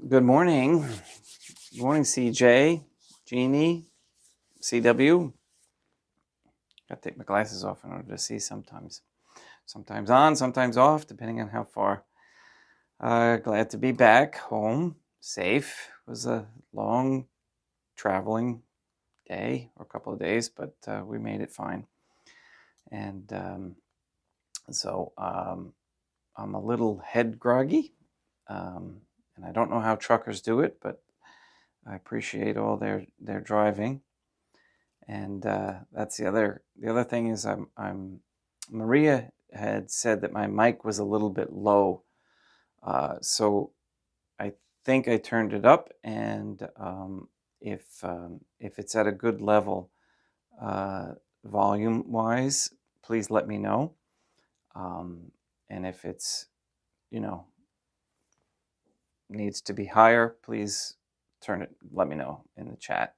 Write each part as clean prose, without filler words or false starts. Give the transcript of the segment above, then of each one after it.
Good morning. Good morning, CJ, Jeannie, CW. Got to take my glasses off in order to see sometimes. Sometimes on, sometimes off, depending on how far. Glad to be back home, safe. It was a long traveling day, or a couple of days, but we made it fine. And so I'm a little head groggy, and I don't know how truckers do it, but I appreciate all their driving. And that's the other thing is I'm Maria had said that my mic was a little bit low, so I think I turned it up, and if it's at a good level volume wise, please let me know, and if it's needs to be higher, please let me know in the chat.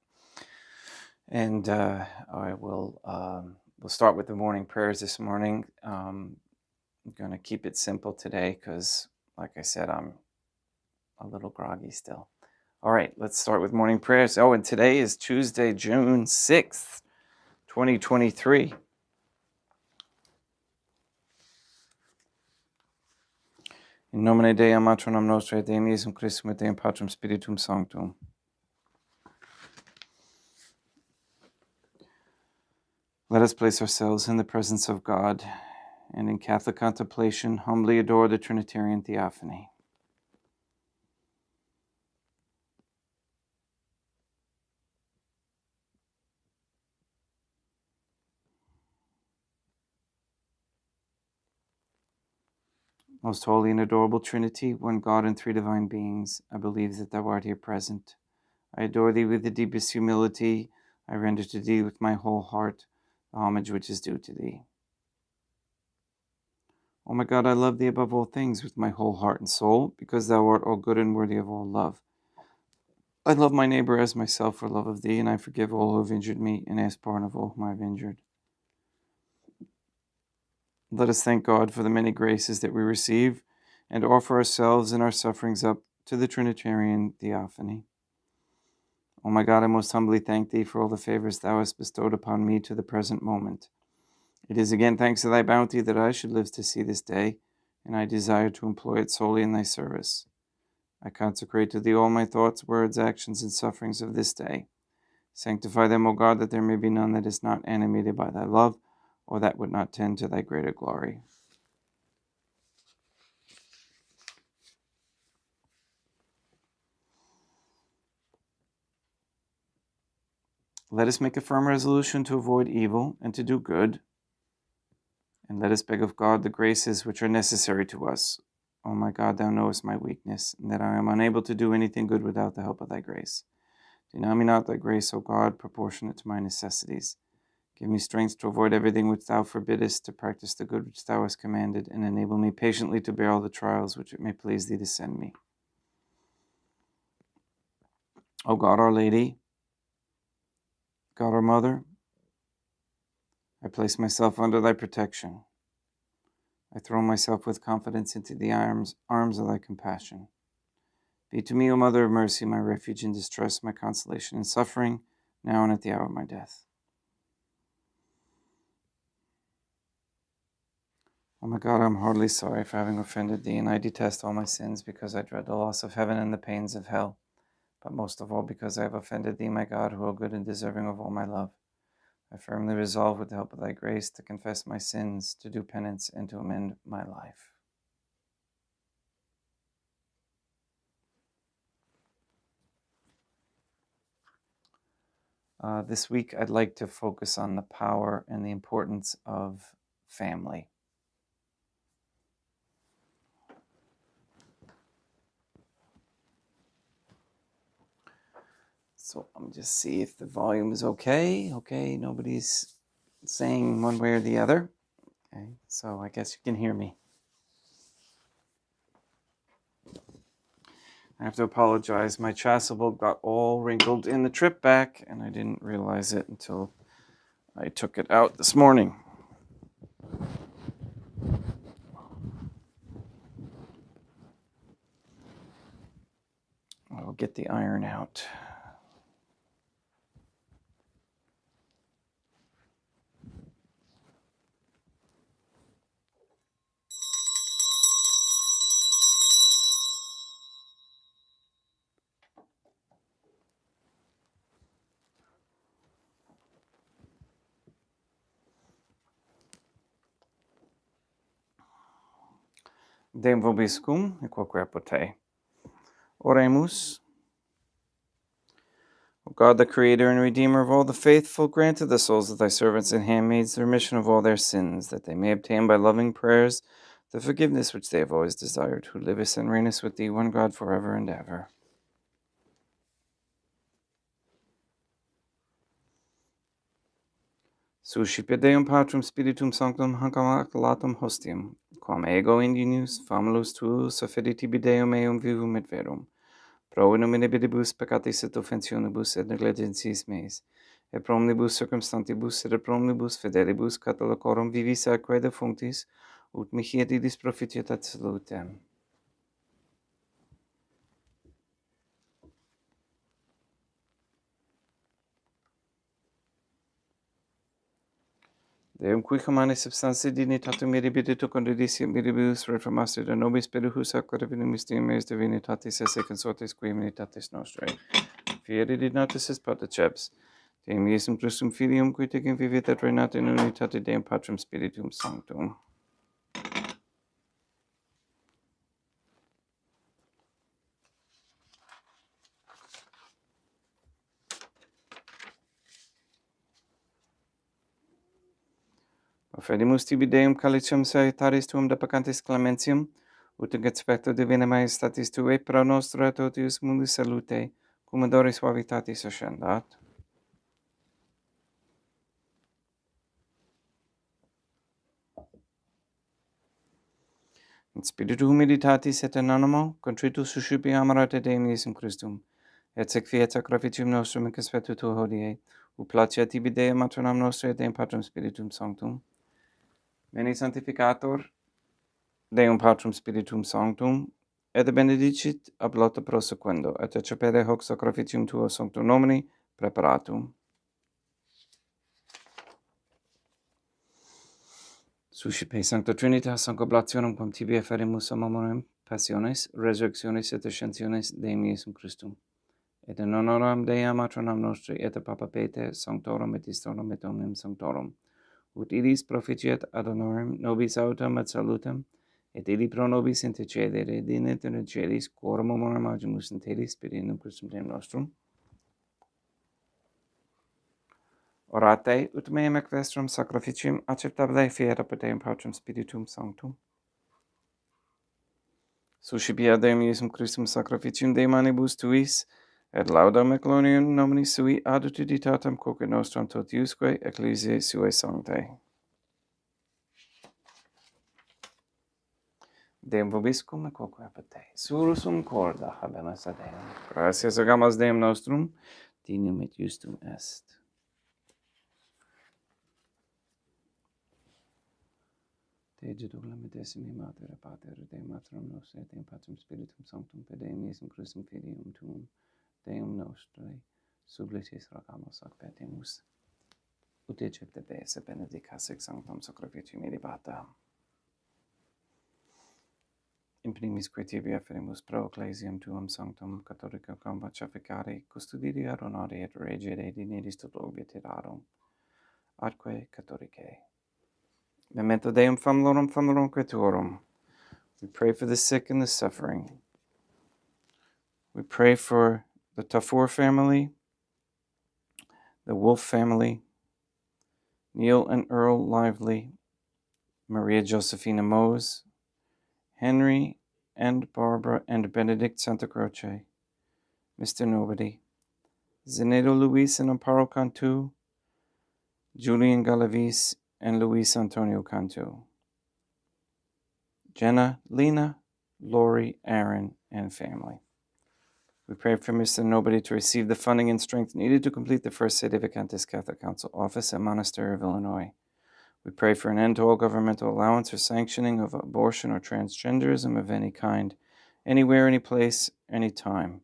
And I will we'll start with the morning prayers this morning. I'm going to keep it simple today because, like I said, I'm a little groggy still. All right, let's start with morning prayers. Oh, and today is Tuesday, June 6th, 2023. In nomine Dei, Matronum Nostrae, Deum Iesum Christum et Deum Patrum Spiritum Sanctum. Let us place ourselves in the presence of God and in Catholic contemplation humbly adore the Trinitarian Theophany. Most holy and adorable Trinity, one God and three divine beings, I believe that thou art here present. I adore thee with the deepest humility. I render to thee with my whole heart the homage which is due to thee. O my God, I love thee above all things with my whole heart and soul, because thou art all good and worthy of all love. I love my neighbor as myself for love of thee, and I forgive all who have injured me, and ask pardon of all whom I have injured. Let us thank God for the many graces that we receive, and offer ourselves and our sufferings up to the Trinitarian Theophany. O my God, I most humbly thank thee for all the favors thou hast bestowed upon me to the present moment. It is again thanks to thy bounty that I should live to see this day, and I desire to employ it solely in thy service. I consecrate to thee all my thoughts, words, actions, and sufferings of this day. Sanctify them, O God, that there may be none that is not animated by thy love, or that would not tend to thy greater glory. Let us make a firm resolution to avoid evil and to do good, and let us beg of God the graces which are necessary to us. O my God, thou knowest my weakness, and that I am unable to do anything good without the help of thy grace. Deny me not thy grace, O God, proportionate to my necessities. Give me strength to avoid everything which thou forbiddest, to practice the good which thou hast commanded, and enable me patiently to bear all the trials which it may please thee to send me. O God, Our Lady, God, our Mother, I place myself under thy protection. I throw myself with confidence into the arms of thy compassion. Be to me, O Mother of Mercy, my refuge in distress, my consolation in suffering, now and at the hour of my death. O my God, I am heartily sorry for having offended thee, and I detest all my sins, because I dread the loss of heaven and the pains of hell, but most of all because I have offended thee, my God, who art good and deserving of all my love. I firmly resolve, with the help of thy grace, to confess my sins, to do penance, and to amend my life. This week, I'd like to focus on the power and the importance of family. So I'm just see if the volume is okay. Okay, nobody's saying one way or the other. Okay, so I guess you can hear me. I have to apologize. My chasuble got all wrinkled in the trip back, and I didn't realize it until I took it out this morning. get the iron out. Deum vobiscum, e quoque apote. Oremus. O God, the Creator and Redeemer of all the faithful, grant to the souls of thy servants and handmaids the remission of all their sins, that they may obtain by loving prayers the forgiveness which they have always desired, who livest and reignest with thee, one God, forever and ever. Suscipe Deum Patrum Spiritum Sanctum hanc latum hostium, quam ego indignus famulus tuus affidi tibi Deum eum vivum et verum, pro innominibus peccatis et offensionibus et negligencies meis, et pro omnibus circumstantibus et pro omnibus fidelibus catholicorum vivis atque defunctis, ut mihi et idis propitietat salutem. Deum qui commane substantia dignitatum mirabilitu condidisium mirabilis reformastur de nobis spiritus ac revinum mysterium meis divinitatis esse consortes qui immunitatis nostrae. Fieri dignatus est patriceps, Deum Iesum Christum Filium, qui tecum vivit et reinat in unitate Deum Patrum Spiritum Sanctum. Offerimus tibi Deum calicium salutaris tuum de peccantis clementium, ut in expecto divina majestatis tuae pro nostra totius mundi salute, cum odore suavitatis ascendat. In spiritu humilitatis et in animo, contritus suscipi amarate Deum Iesum Christum, et sec fiat sacrificium nostrum in conspectu tuo hodie, ut placia tibi Deum matronam nostre et Deum Patrum Spiritum Sanctum. Veni sanctificator Deum Patrum Spiritum Sanctum, et benedicit ab lotta prosequendo, et accepere hoc sacrificium tuo sanctum nomini preparatum. Suscipe Sancta Trinitas, Sancta Oblationem, quam tibi efferimus amorem passiones, resurrectionis et ascensiones Deum Iesum Christum. Et in honoram Dei matronam nostri, et a Papa Pete, Sanctorum et Istorum et Omnium Sanctorum, ut idis proficiat ad honorem nobis autem et salutem, et ili pro nobis intercedere dinet in celis, quorum amorem agimus in teli Spiritum Christum Deum nostrum. Orate, ut meam ec vestrum sacrificium acceptabile fiat apud Deum Patrum Spiritum Sanctum. Suscipia Deum Iesum Christum sacrificium de manibus tuis, et laudam et gloriam nomini sui ad utilitatem quoque nostram totiusque ecclesiae suae sanctae. Deum vobiscum et quoque apud te. Surusum corda habemus ad Deum. Gratias agamas Deum nostrum, dignum et justum est. Te jedulem et decimi mater et pater et Deum matronam nostre et Deum Patrum Spiritum Sanctum per Deum Iesum Christum Filium tuum, Deum nostre, sublicis rogamus ac petimus. Ut ejecte Deus et benedicas ex sanctam sacrificium ilibata. In primis quae tibi afferimus pro ecclesiam tuum sanctum catholicum pacificare, custodire ad honore et regere dignidis tot obiterarum, atque catholicae. Memento Deum famulorum creaturum. We pray for the sick and the suffering. We pray for the Tafur family, the Wolf family, Neil and Earl Lively, Maria Josephina Mose, Henry and Barbara and Benedict Santa Croce, Mr. Nobody, Zenedo Luis and Amparo Cantu, Julian Galavis and Luis Antonio Cantu, Jenna, Lena, Lori, Aaron, and family. We pray for Mr. Nobody to receive the funding and strength needed to complete the first Sede Vacantis Catholic Council office at Monastery of Illinois. We pray for an end to all governmental allowance or sanctioning of abortion or transgenderism of any kind, anywhere, any place, any time.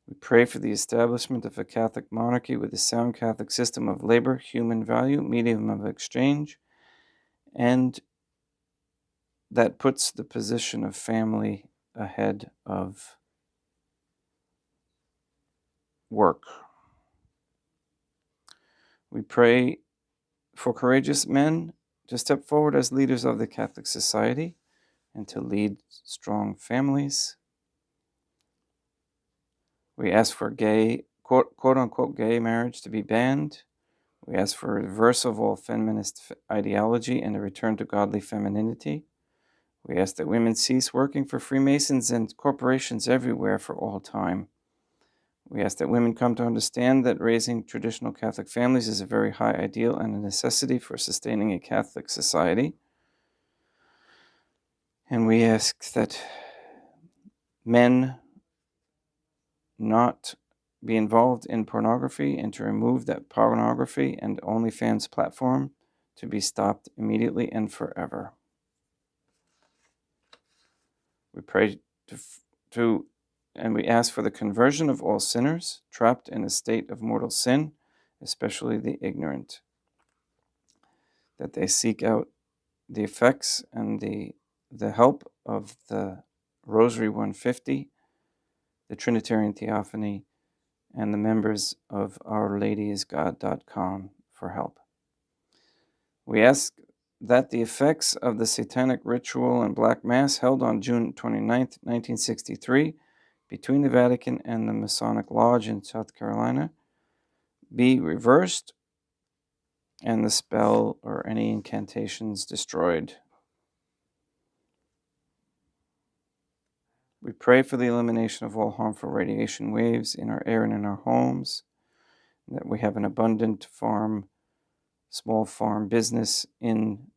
We pray for the establishment of a Catholic monarchy with a sound Catholic system of labor, human value, medium of exchange, and that puts the position of family ahead of work. We pray for courageous men to step forward as leaders of the Catholic society and to lead strong families. We ask for gay, quote unquote, gay marriage to be banned. We ask for a reversal of all feminist ideology and a return to godly femininity. We ask that women cease working for Freemasons and corporations everywhere for all time. We ask that women come to understand that raising traditional Catholic families is a very high ideal and a necessity for sustaining a Catholic society. And we ask that men not be involved in pornography and to remove that pornography and OnlyFans platform to be stopped immediately and forever. We pray and we ask for the conversion of all sinners trapped in a state of mortal sin, especially the ignorant, that they seek out the effects and the help of the Rosary 150, the Trinitarian Theophany, and the members of OurLadyIsGod.com for help. We ask that the effects of the satanic ritual and Black Mass held on June 29, 1963, between the Vatican and the Masonic Lodge in South Carolina be reversed and the spell or any incantations destroyed. We pray for the elimination of all harmful radiation waves in our air and in our homes, and that we have an abundant small farm business in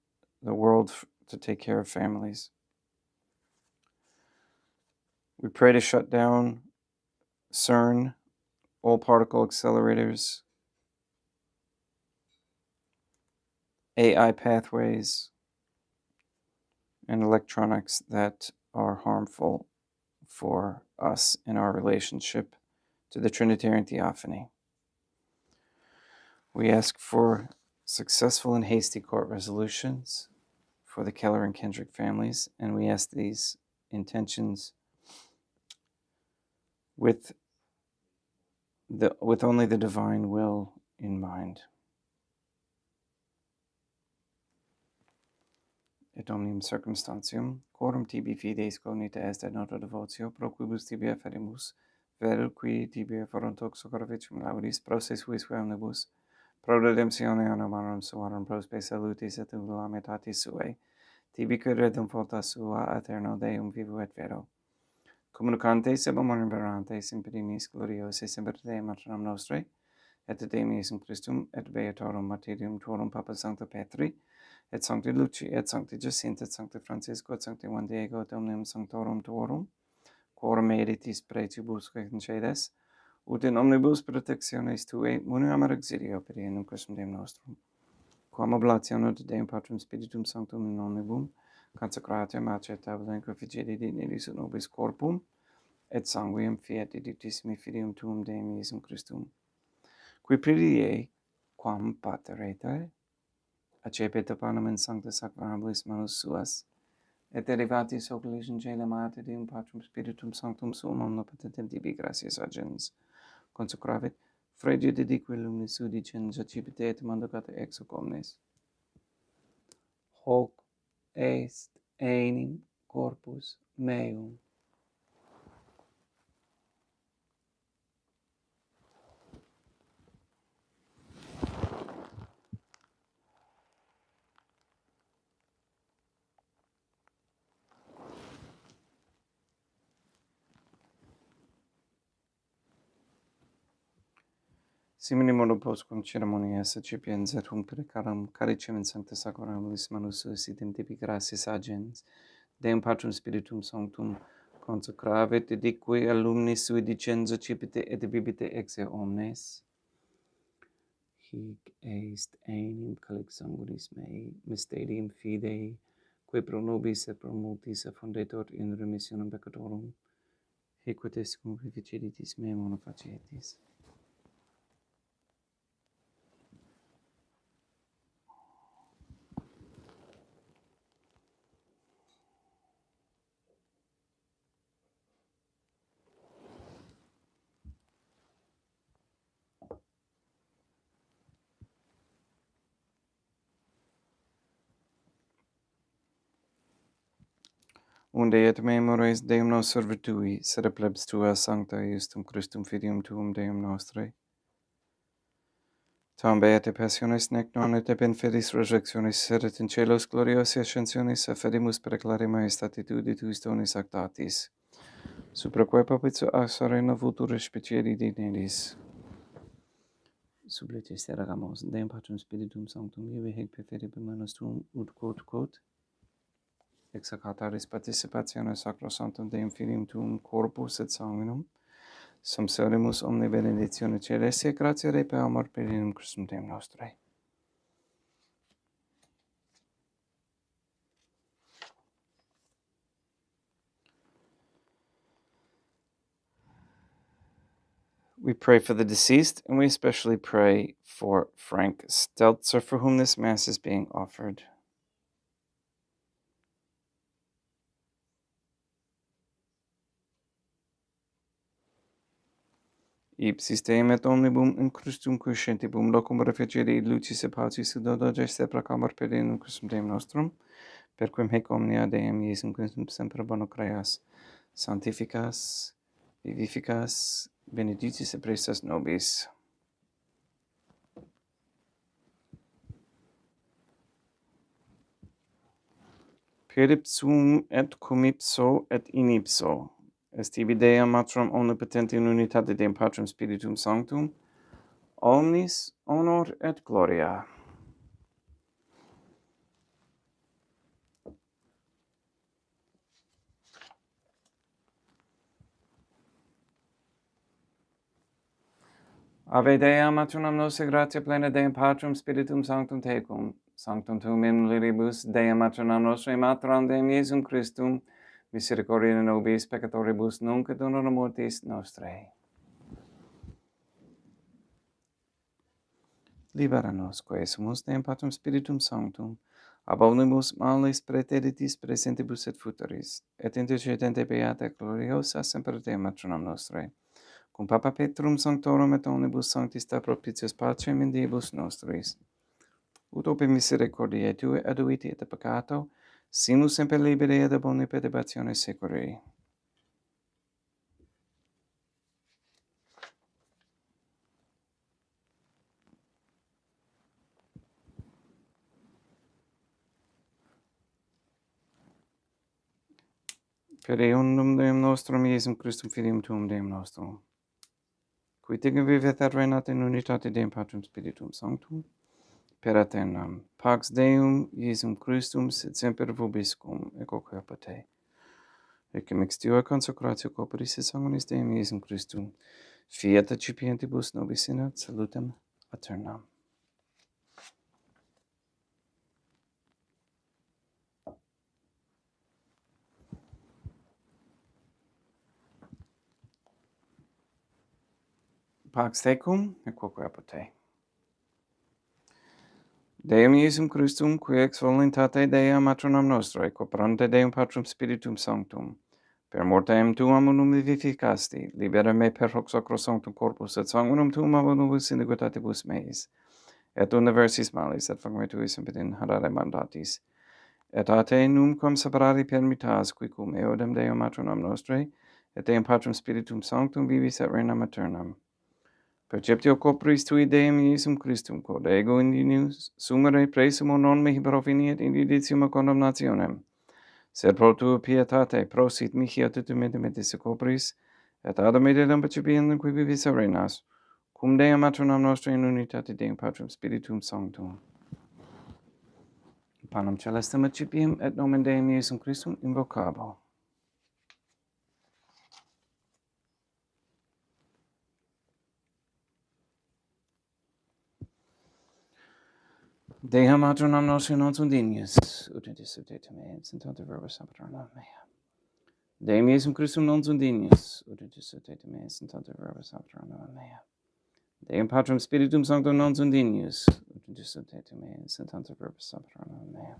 the world to take care of families. We pray to shut down CERN, all particle accelerators, AI pathways, and electronics that are harmful for us in our relationship to the Trinitarian Theophany. We ask for successful and hasty court resolutions for the Keller and Kendrick families, and we ask these intentions with only the divine will in mind. Et omnium circumstantium, quorum tibi fides cognita est et nota devotio, pro quibus tibi afferimus, veru qui tibi forontox socorrevicium laudis, pro se suis omnibus, pro redemptione anomarum suarum, pro spe salutis et ulamitatis suae, tibi quid redum volta sua aeterno Deum vivo et vero. Communicantes ebam verantes in primis gloriose semper Dei maternam nostre, et Deum Iesum Christum, et beatorum martyrium tuorum Papa Sancto Petri, et Sancti Luci, et Sancti Jacinta, et Sancti Francisco, et Sancti Juan Diego, et omnium sanctorum tuorum, quorum meritis praetibus concedes, ut in omnibus protectiones Tuae muniam ad exilio per in Christum Deum nostrum. Quam oblationem Deum Patrum Spiritum Sanctum in omnibum, consecratiam accetabile conficere dignitis et nobis corpum, et sanguium fiat edictissimi filium tuum Deum Iesum Christum, qui pridie, quam pater ete, accepit panem in sancta sacramentis manus suas, et derivatis oculis in caelum ad Deum Patrum Spiritum Sanctum suum omnipotentem tibi gratias agens, consecravit, fregia dedique luminis udicens, accipite et mandocate ex hoc omnes. Hoc est enim corpus meum. Simini modo postquam ceremonias accipiens et hunc precaram caricem in sancta sacramentis manus suis idem tibi gratias agens, Deum Patrum Spiritum Sanctum consecravit, dedique alumnis sui dicens accipite et bibite ex omnes. Hic est enim calix sanguinis mei, mysterium fidei, quae pro nobis et pro multis effundetur in remissionem peccatorum. Equites cum vivicidis me mono facietis. Unde et memores Deum nos servitui, sed plebs tua sancta justum Christum filium tuum Deum nostre. Tam beate passionis nec non et eb infidis resurrectionis, sed et in celos gloriosi ascensionis, affedimus per clari maestati tudi tuis donis actatis. Supraque papitio asarena futura specieri dignidis. Sublitis eragamos, Deum Patrum Spiritum Sanctum, ibi hec perfide manus tuum, ut quod, execataris participationes sacrosanctum Deum Filium tuum corpus et sanguinum, sumserimus omni benedictione celestia, gratia Dei per amor Filium Christum Deum nostre. We pray for the deceased, and we especially pray for Frank Stelzer, for whom this Mass is being offered. Ipsis Deum et omnibum in Christum cuscentibum locum refugere lucis et pacis dodo geste proclamor per Deum Christum Deum nostrum, per quem hec omnia Deum Iesum Christum semper bono creas, sanctificas, vivificas, benedictis et prestas nobis. Per ipsum et cum ipso et in ipso, est ibi Deum Matrum omnipotenti in unitate Deum Patrum Spiritum Sanctum, omnis honor et gloria. Ave Deum matronam nosse gratia plena Deum Patrum Spiritum Sanctum tecum, sanctum tuum in liribus Deum matronam nosse matram Deum Iesum Christum, misericordia nobis peccatoribus nunc et hora mortis nostrae. Libera nos, quae sumus Deum Patrum Spiritum Sanctum, ab omnibus malis praeteritis presentibus et futuris, et intercedente beata gloriosa semper Deum matronam nostrae, cum Papa Petrum Sanctorum et omnibus sanctista propitius pacem in diebus nostris. Ut ope misericordiae Tue aduiti et peccato, simus semper liberi et ab omni perturbatione securi. Per eundum Deum nostrum, Iesum Christum Filium Tuum Deum nostrum, qui ticum vivet et reinat in unitate Deum Patrum Spiritum Sanctum, per aeternam. Pax Deum, Iesum Christum, sit semper vobiscum, et quoque apate. Ecce mixtior consecratio corporis et sanguinis Deum Iesum Christum, fiat accipientibus nobis in ad salutem aeternam. Pax tecum, et quoque apate. Deum Iesum Christum, qui ex voluntate Dei matronam nostrae, cooperante Deum Patrum Spiritum Sanctum, per mortem Tuam unum vivificasti, libera me per hoc sacrosanctum corpus et sanguinum Tuum ab nobis iniquitatibus meis, et universis malis, et facme Tuis impetin harare mandatis, et a Te numquam separari permittas, qui cum eodem Deum matronam nostrae, et Deum Patrum Spiritum Sanctum vivis et regnam aeternam. Perceptio corporis Tui Deum Iesum Christum, quod ego indinius sumere presumo non mihi proveniet in judicium condemnationem, sed pro Tua pietate prosit mihi attitude metis corporis, et adam edem percipiendum qui vivis arenas, cum Deum matronam nostre in unitate Deum Patrum Spiritum Sanctum. Panem celestem accipiem et nomen Deum Iesum Christum invocabo. Deum matronam nostre non sunt dignes, ut intis subte me, et sentante verba sanctorum mea. Deum Iesum Christum non sundinius, ut dissertate meis in tanta verbis aptronum mea. Deum Patrum Spiritum Sanctum non sundinius, ut dissertate meis in tanta verbis aptronum mea.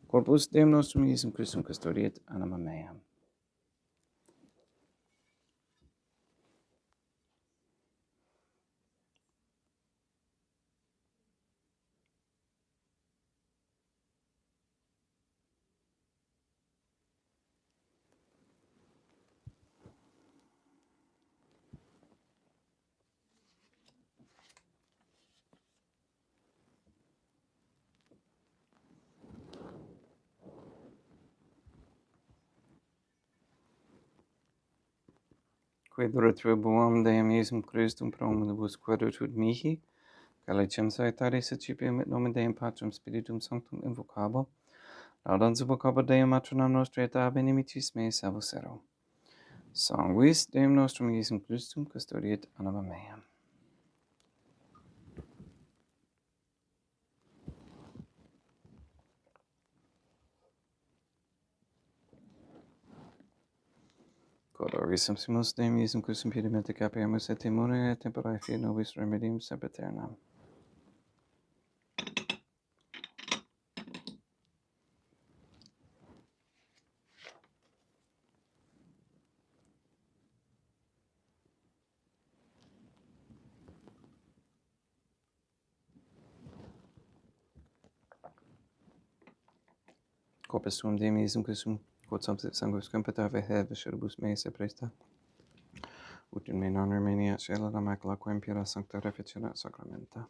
Corpus Deum nostrum Iesum Christum custodiet anima mea. Quid retribuam Deum Iesum Christum pro omnibus quaerunt mihi, calicem saectaris accipiam et nomen Deum Patrum Spiritum Sanctum invocabo, laudans invocabo Deum matronam nostri et ab inimicis meis salvus ero. Sanguis Deum nostrum Iesum Christum custodiet anima mea. Quod orbis subsimus Deum Iesum Christum pedimente capiamus et temore et tempore fiat nobis remedium sempiternam. Corpus tuum Deum Iesum Christum, quod subsit sanguis competave visceribus meis et presta, ut in me non remeniat caela la macula quem pura sancta reficerat sacramenta.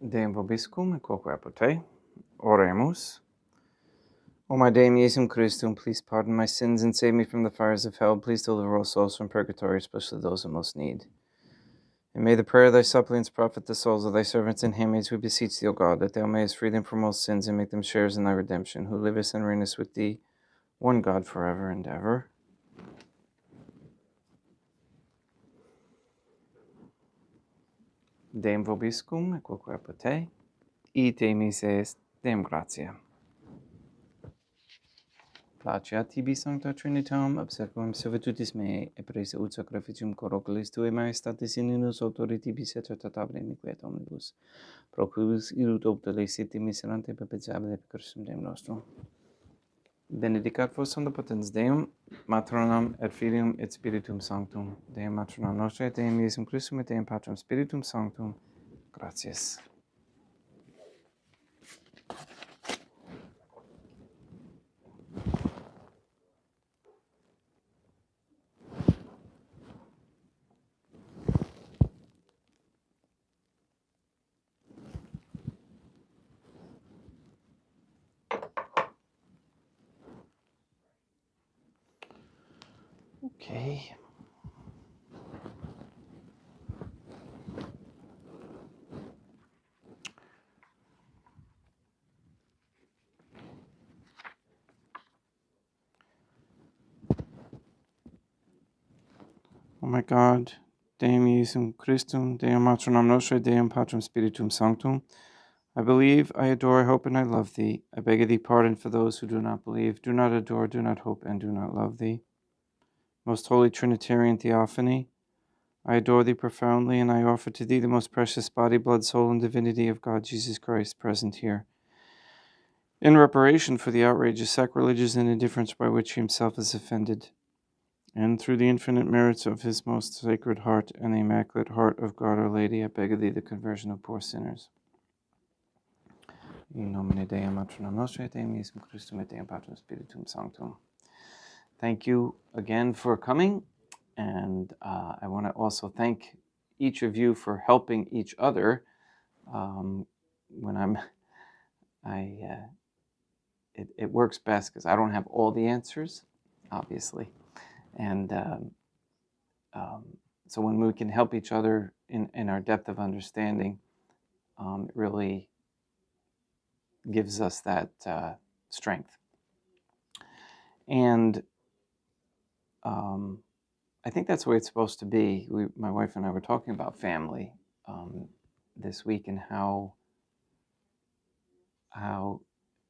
Deum vobiscum et quoque apud te. Oremus. O my Deum Iesum Christum, please pardon my sins and save me from the fires of hell. Please deliver all souls from purgatory, especially those in most need. And may the prayer of thy suppliants profit the souls of thy servants and handmaids. We beseech thee, O God, that thou mayest free them from all sins and make them sharers in thy redemption, who livest and reignest with thee, one God, forever and ever. Deum vobiscum et quoque apud te. Ite mise est Deum gratia. Placia tibi sancta Trinitam, obsequum servitutis mei, et prese ut sacrificium corroculis tue maestatis in unus autori tibi sacerdotabile iniquiet omnibus, pro quibus irut optale siti miserante perpetuabile per Christum Deum nostrum. Benedicat vos omnipotens Deum, Matronam et Filium et Spiritum Sanctum, Deum Matronam nostre et Deum Iesum Christum et Deum Patrum Spiritum Sanctum. Gratias. Okay. O my God, Deum Iesum Christum, Deum Matronam nostre, Deum Patrum Spiritum Sanctum, I believe, I adore, I hope, and I love thee. I beg of thee pardon for those who do not believe, do not adore, do not hope, and do not love thee. Most holy Trinitarian Theophany, I adore thee profoundly, and I offer to thee the most precious body, blood, soul, and divinity of God Jesus Christ present here, in reparation for the outrageous, sacrilegious, and indifference by which he himself is offended, and through the infinite merits of his most sacred heart and the immaculate heart of God our Lady, I beg of thee the conversion of poor sinners. In nomine Deum Matronam Nostrae, et Deum Iesum Christum, et Deum Patrum Spiritum Sanctum. Thank you again for coming, and I want to also thank each of you for helping each other. When it works best because I don't have all the answers, obviously, and so when we can help each other in our depth of understanding, it really gives us that strength. And I think that's the way it's supposed to be. My wife and I were talking about family this week and how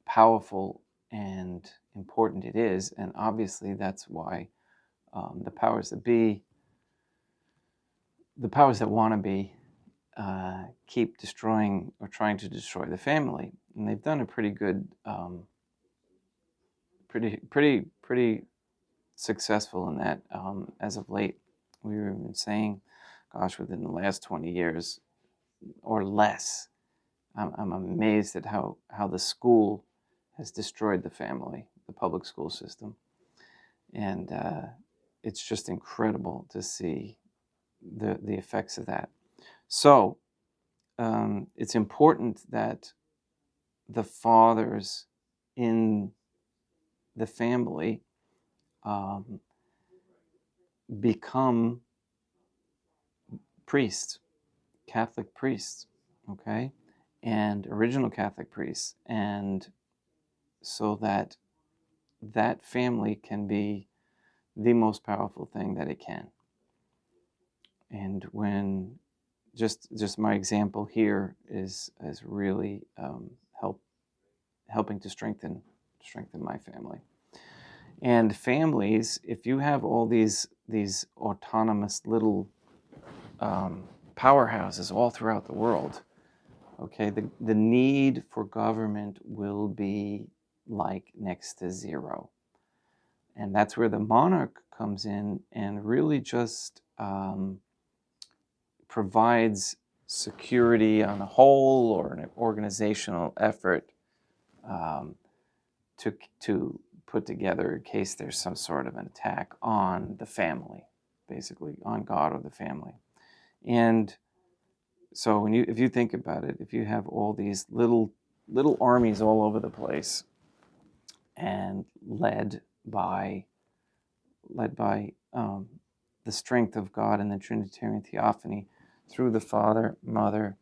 powerful and important it is. And obviously that's why the powers that be, the powers that want to be, keep destroying or trying to destroy the family. And they've done a pretty good, pretty successful in that as of late. We were even saying, gosh, within the last 20 years or less, I'm amazed at how the school has destroyed the family, the public school system. And it's just incredible to see the effects of that. So it's important that the fathers in the family become priests, Catholic priests, okay, and original Catholic priests, and so that that family can be the most powerful thing that it can. And when just my example here is really helping to strengthen my family. And families, if you have all these autonomous little powerhouses all throughout the world, okay, the need for government will be like next to zero. And that's where the monarch comes in and really just provides security on a whole or an organizational effort to put together in case there's some sort of an attack on the family, basically on God or the family. And so if you think about it, if you have all these little armies all over the place and led by the strength of God and the Trinitarian Theophany through the Father, Mother,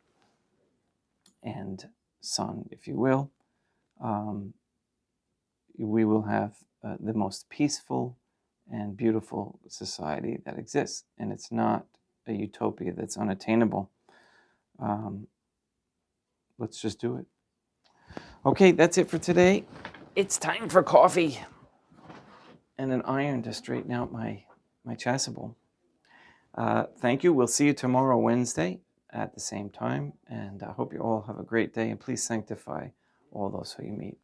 and Son, if you will, we will have the most peaceful and beautiful society that exists. And it's not a utopia that's unattainable. Let's just do it. Okay, that's it for today. It's time for coffee and an iron to straighten out my chasuble. Thank you. We'll see you tomorrow, Wednesday, at the same time. And I hope you all have a great day. And please sanctify all those who you meet.